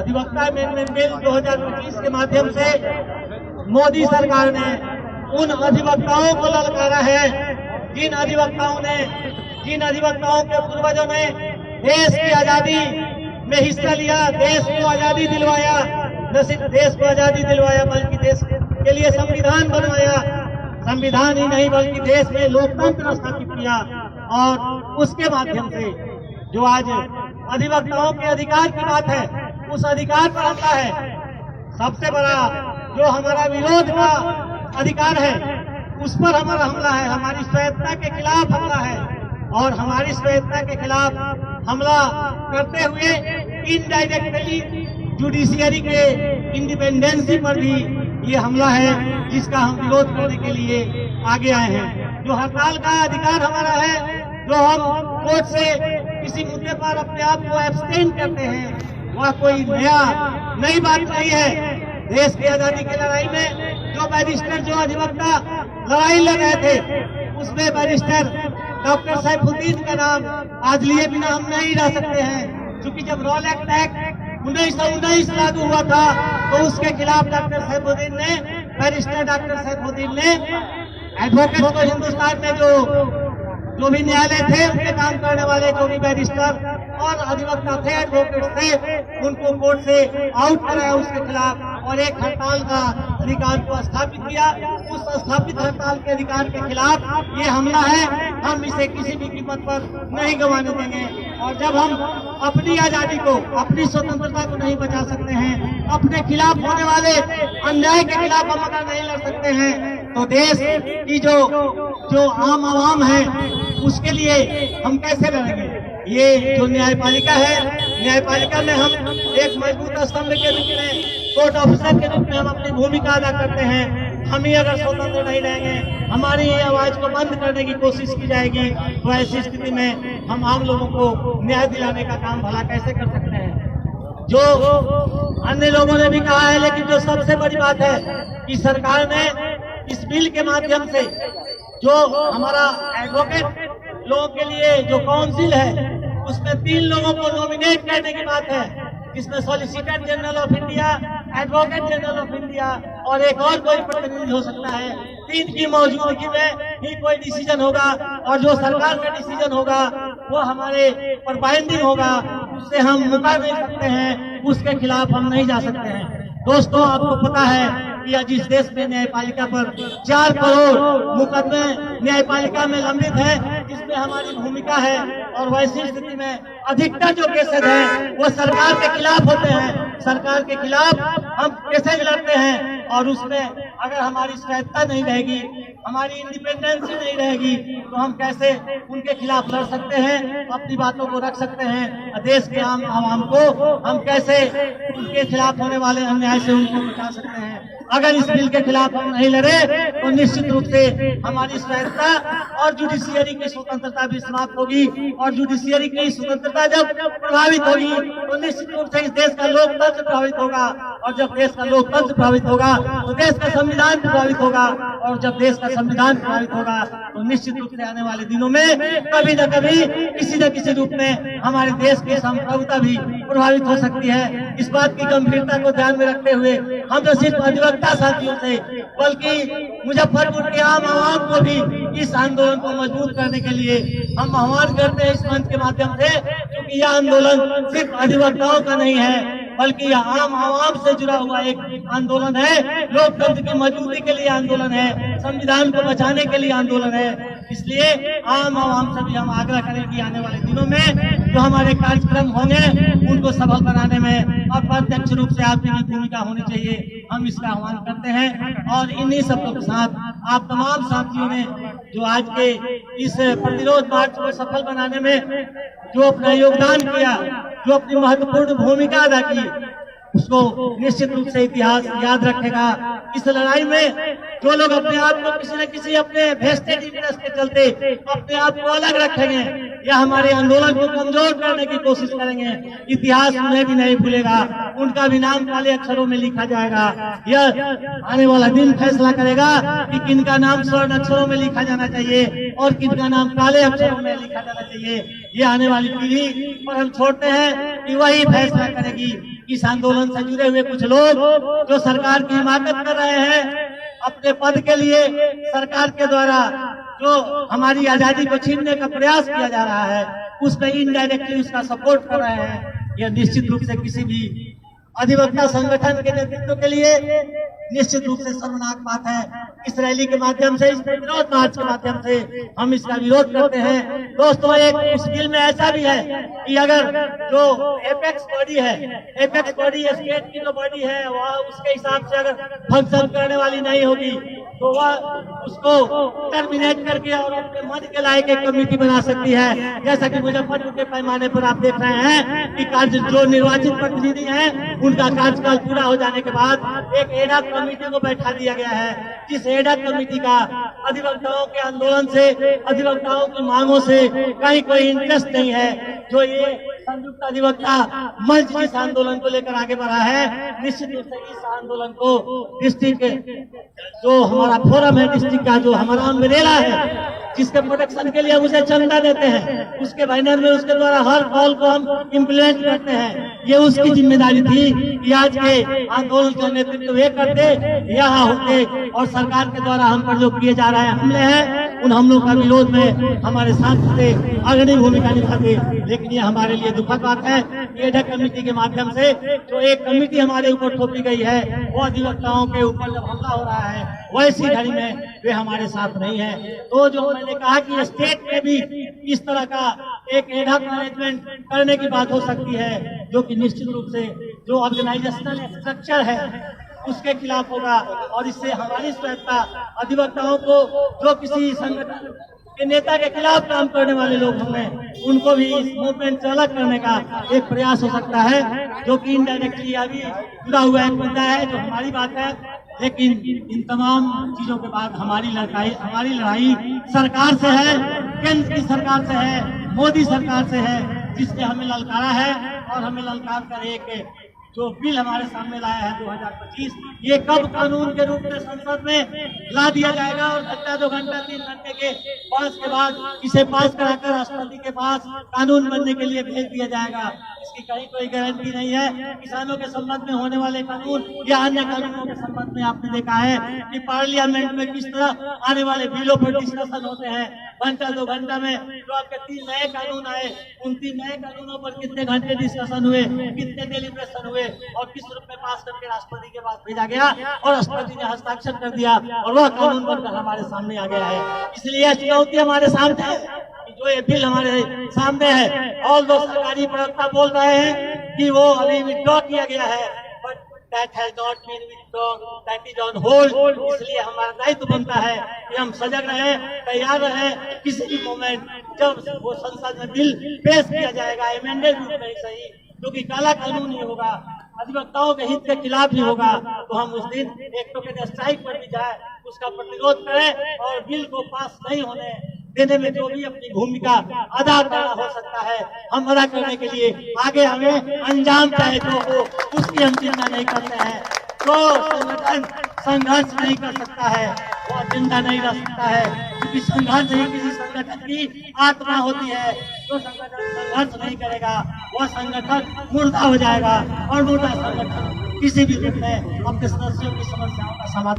अधिवक्ता amendment bill 2025 के माध्यम से मोदी सरकार ने उन अधिवक्ताओं को ललकारा है जिन अधिवक्ताओं के पूर्वजों ने देश की आजादी में हिस्सा लिया, देश को आजादी दिलवाया, न सिर्फ देश को आजादी दिलवाया बल्कि देश के लिए संविधान बनवाया, संविधान ही नहीं बल्कि देश में लोकतंत्र स्थापित किया। और उसके माध्यम से जो आज अधिवक्ताओं के अधिकार की बात है, उस अधिकार पर हमला है। सबसे बड़ा जो हमारा विरोध का अधिकार है उस पर हमारा हमला है, हमारी स्वायत्तता के खिलाफ हमला है। और हमारी स्वायत्तता के खिलाफ हमला करते हुए इनडायरेक्टली जुडिशियरी के इंडिपेंडेंसी पर भी ये हमला है, जिसका हम विरोध करने के लिए आगे आए हैं। जो हड़ताल का अधिकार हमारा है, जो हम कोर्ट से किसी मुद्दे पर अपने आप को एब्सटेन करते हैं, वह कोई नई बात नहीं है। देश की आजादी की लड़ाई में जो बैरिस्टर, जो अधिवक्ता लड़ाई लड़ रहे थे, उसमें बैरिस्टर डॉक्टर सैफुद्दीन का नाम आज लिए बिना हम नहीं रह सकते हैं। क्योंकि जब रॉल एक्ट 1919 लागू हुआ था तो उसके खिलाफ डॉक्टर सैफुद्दीन ने, बैरिस्टर डॉक्टर सैफुद्दीन ने एडवोकेट को हिंदुस्तान में जो भी न्यायालय थे, उनके काम करने वाले जो भी बैरिस्टर और अधिवक्ता थे, एडवोकेट थे, उनको कोर्ट से आउट कराया उसके खिलाफ और एक हड़ताल का अधिकार को स्थापित किया। उस स्थापित हड़ताल के अधिकार के खिलाफ ये हमला है। हम इसे किसी भी कीमत पर नहीं गंवाने देंगे। और जब हम अपनी आजादी को, अपनी स्वतंत्रता को नहीं बचा सकते हैं, अपने खिलाफ होने वाले अन्याय के खिलाफ हम अगर नहीं लड़ सकते हैं, तो देश की जो आम आवाम है उसके लिए हम कैसे लड़ेंगे। ये जो न्यायपालिका है, न्यायपालिका में हम एक मजबूत स्तंभ के रूप में, कोर्ट ऑफिसर के रूप में हम अपनी भूमिका अदा करते हैं। हम ही अगर स्वतंत्र नहीं रहेंगे, हमारी आवाज को बंद करने की कोशिश की जाएगी, तो ऐसी स्थिति में हम आम लोगों को न्याय दिलाने का काम भला कैसे कर सकते हैं। जो अन्य लोगों ने भी कहा है, लेकिन जो सबसे बड़ी बात है कि सरकार ने इस बिल के माध्यम से जो हमारा एडवोकेट लोगों के लिए जो काउंसिल है, उसमें 3 लोगों को नॉमिनेट करने की बात है, जिसमें solicitor general of India, advocate general of India और एक और कोई प्रतिनिधि हो सकता है। 3 की मौजूदगी में ही कोई डिसीजन होगा और जो सरकार का डिसीजन होगा वो हमारे पर बाइंडिंग होगा, उससे हम मुकर नहीं सकते हैं, उसके खिलाफ हम नहीं जा सकते हैं। दोस्तों, आपको पता है कि आज इस देश में न्यायपालिका पर 4 करोड़ मुकदमे न्यायपालिका में लंबित है, जिसमें हमारी भूमिका है। और वैसी स्थिति में अधिकतर जो केसेज हैं वो सरकार के खिलाफ होते हैं। सरकार के खिलाफ हम केसेज लड़ते हैं और उसमें अगर हमारी स्वायत्तता नहीं रहेगी, हमारी इंडिपेंडेंसी नहीं रहेगी, तो हम कैसे उनके खिलाफ लड़ सकते हैं, अपनी बातों को रख सकते हैं। देश के आम आवाम को हम कैसे उनके खिलाफ होने वाले अन्याय से उनको बचा सकते हैं। अगर इस बिल के खिलाफ हम नहीं लड़े तो निश्चित रूप से हमारी स्वायत्तता और जुडिशियरी की स्वतंत्रता भी समाप्त होगी। और जुडिशियरी की स्वतंत्रता जब प्रभावित होगी तो निश्चित रूप से इस देश का लोकतंत्र प्रभावित होगा। और जब देश का लोकतंत्र प्रभावित होगा तो देश का संविधान प्रभावित होगा। और जब देश का संविधान प्रभावित होगा तो निश्चित रूप से आने वाले दिनों में कभी न कभी, किसी न किसी रूप में हमारे देश की संप्रभुता भी प्रभावित हो सकती है। इस बात की गंभीरता को ध्यान में रखते हुए हम न सिर्फ अधिवक्ता साथियों से बल्कि मुजफ्फरपुर के आम आवाम को भी इस आंदोलन को मजबूत करने के लिए हम आह्वान करते हैं इस मंच के माध्यम से, क्योंकि यह आंदोलन सिर्फ अधिवक्ताओं का नहीं है बल्कि यह आम आवाम से जुड़ा हुआ एक आंदोलन है। लोकतंत्र की मजबूती के लिए आंदोलन है, संविधान को बचाने के लिए आंदोलन है। इसलिए आम आवाम से भी हम आग्रह करें कि आने वाले दिनों में जो हमारे कार्यक्रम होंगे उनको सफल बनाने में अप्रत्यक्ष रूप से आपकी भी भूमिका होनी चाहिए। हम इसका आह्वान करते हैं। और इन्हीं सबके साथ आप तमाम साथियों ने जो आज के इस प्रतिरोध मार्च को सफल बनाने में जो अपना योगदान किया, जो अपनी महत्वपूर्ण भूमिका अदा की, उसको निश्चित रूप से इतिहास याद रखेगा। इस लड़ाई में जो लोग अपने आप को किसी न किसी अपने वेस्टेड इंटरेस्ट के चलते अपने आप को अलग रखेंगे या हमारे आंदोलन को कमजोर करने की कोशिश करेंगे, इतिहास उन्हें भी नहीं भूलेगा, उनका भी नाम काले अक्षरों में लिखा जाएगा। यह आने वाला दिन फैसला करेगा कि किनका नाम स्वर्ण अक्षरों में लिखा जाना चाहिए और किनका नाम काले अक्षरों में लिखा जाना चाहिए। ये आने वाली पीढ़ी पर हम छोड़ते हैं कि वही फैसला करेगी। इस आंदोलन से जुड़े हुए कुछ लोग जो सरकार की हिमाकत कर रहे हैं अपने पद के लिए, सरकार के द्वारा जो हमारी आजादी को छीनने का प्रयास किया जा रहा है उस पर इनडायरेक्टली उसका सपोर्ट कर रहे हैं। यह निश्चित रूप से किसी भी अधिवक्ता संगठन के नेतृत्व के लिए निश्चित रूप से शर्मनाक बात है। इस रैली के माध्यम से, इस विरोध मार्च के माध्यम से हम इसका विरोध करते हैं। दोस्तों, एक इस बिल में ऐसा भी है कि अगर जो एपेक्स बॉडी है, एपेक्स बॉडी स्टेट की जो बॉडी है वह उसके हिसाब से अगर फंक्शन करने वाली नहीं होगी तो वह उसको टर्मिनेट करके और अपने मत के लायक एक कमेटी बना सकती है। जैसा कि मुजफ्फरपुर के पैमाने पर आप देख रहे हैं कि जो निर्वाचित प्रतिनिधि हैं उनका कार्यकाल पूरा हो जाने के बाद एक एडा कमेटी को बैठा दिया गया है, जिस एडा कमेटी का अधिवक्ताओं के आंदोलन से, अधिवक्ताओं की मांगों से कहीं कोई इंटरेस्ट नहीं है। जो ये संयुक्त अधिवक्ता मंच इस आंदोलन को लेकर आगे बढ़ा है, निश्चित रूप से इस आंदोलन को डिस्ट्रिक्ट जो हमारा फोरम है, डिस्ट्रिक्ट का जो हमारा अम्ब्रेला है जिसके प्रोटेक्शन के लिए उसे चंदा देते हैं, उसके बैनर में उसके द्वारा हर कॉल को हम इम्प्लीमेंट करते हैं। ये उसकी जिम्मेदारी थी कि आज के आंदोलन का नेतृत्व वे करते, यहाँ होते और सरकार के द्वारा हम पर जो किए जा रहे हमले हैं उन हमलों का विरोध में हमारे साथ से अग्रणी भूमिका निभाते। लेकिन ये हमारे लिए दुखद बात है कि एडा कमेटी के माध्यम से जो एक कमेटी हमारे ऊपर थोपी गई है वो अधिवक्ताओं के ऊपर जब हमला हो रहा है वैसी घड़ी में वे हमारे साथ नहीं है। तो जो मैंने कहा कि स्टेट में भी इस तरह का एक एडहॉक मैनेजमेंट करने की बात हो सकती है, जो कि निश्चित रूप से जो ऑर्गेनाइजेशनल स्ट्रक्चर है उसके खिलाफ होगा। और इससे हमारी स्वायत्ता, अधिवक्ताओं को जो किसी संगठन के नेता के खिलाफ काम करने वाले लोग होंगे उनको भी इस मूवमेंट से अलग करने का एक प्रयास हो सकता है, जो कि इनडायरेक्टली अभी जुड़ा हुआ एक मुद्दा है जो हमारी बात है। लेकिन इन तमाम चीजों के बाद हमारी लड़ाई सरकार से है, केंद्र की सरकार से है, मोदी सरकार से है, जिसने हमें ललकारा है और हमें ललकार कर एक जो बिल हमारे सामने लाया है 2025, ये कब कानून के रूप में संसद में ला दिया जाएगा और घंटा 2 घंटा 3 घंटे के पास के बाद इसे पास कराकर राष्ट्रपति के पास कानून बनने के लिए भेज दिया जाएगा, इसकी कहीं कोई गारंटी नहीं है। किसानों के संबंध में होने वाले कानून या अन्य कानूनों के संबंध में आपने देखा है कि पार्लियामेंट में किस तरह आने वाले बिलों पर डिस्कशन होते हैं। घंटा 2 घंटा में जो आपके 3 नए कानून आए, उन 3 नए कानूनों पर कितने घंटे डिस्कशन हुए, कितने डेलिब्रेशन हुए और किस रूप में पास करके राष्ट्रपति के पास भेजा गया और राष्ट्रपति ने हस्ताक्षर कर दिया और वह कानून बनकर हमारे सामने आ गया है। इसलिए चुनौती हमारे सामने है कि जो ये बिल हमारे सामने है और दो सरकारी प्रवक्ता बोल रहे हैं कि वो अभी विथड्रॉ किया गया है, but that has not been withdraw, that is on hold. इसलिए हमारा दायित्व बनता है कि हम सजग रहे, तैयार रहे, किसी भी मोमेंट जब वो संसद में बिल पेश किया जाएगा एमेंडेड रूप में ही सही, क्योंकि काला कानून ही होगा, अधिवक्ताओं के हित के खिलाफ ही होगा, तो हम उस दिन एक टोकन स्ट्राइक पर भी जाए, उसका प्रतिरोध करें और बिल को पास नहीं होने देने में जो भी अपनी भूमिका अदा करना हो सकता है हम अदा करने के लिए आगे हमें अंजाम चाहे तो हो, उसकी हम चिंता नहीं करते हैं। तो संगठन संघर्ष नहीं कर सकता है वो जिंदा नहीं रह सकता है, क्योंकि संघर्ष ही किसी संगठन की आत्मा होती है। जो संगठन संघर्ष नहीं करेगा वह संगठन मुर्दा हो जाएगा और मुर्दा संगठन किसी भी रूप में अपने सदस्यों की समस्याओं का समाधान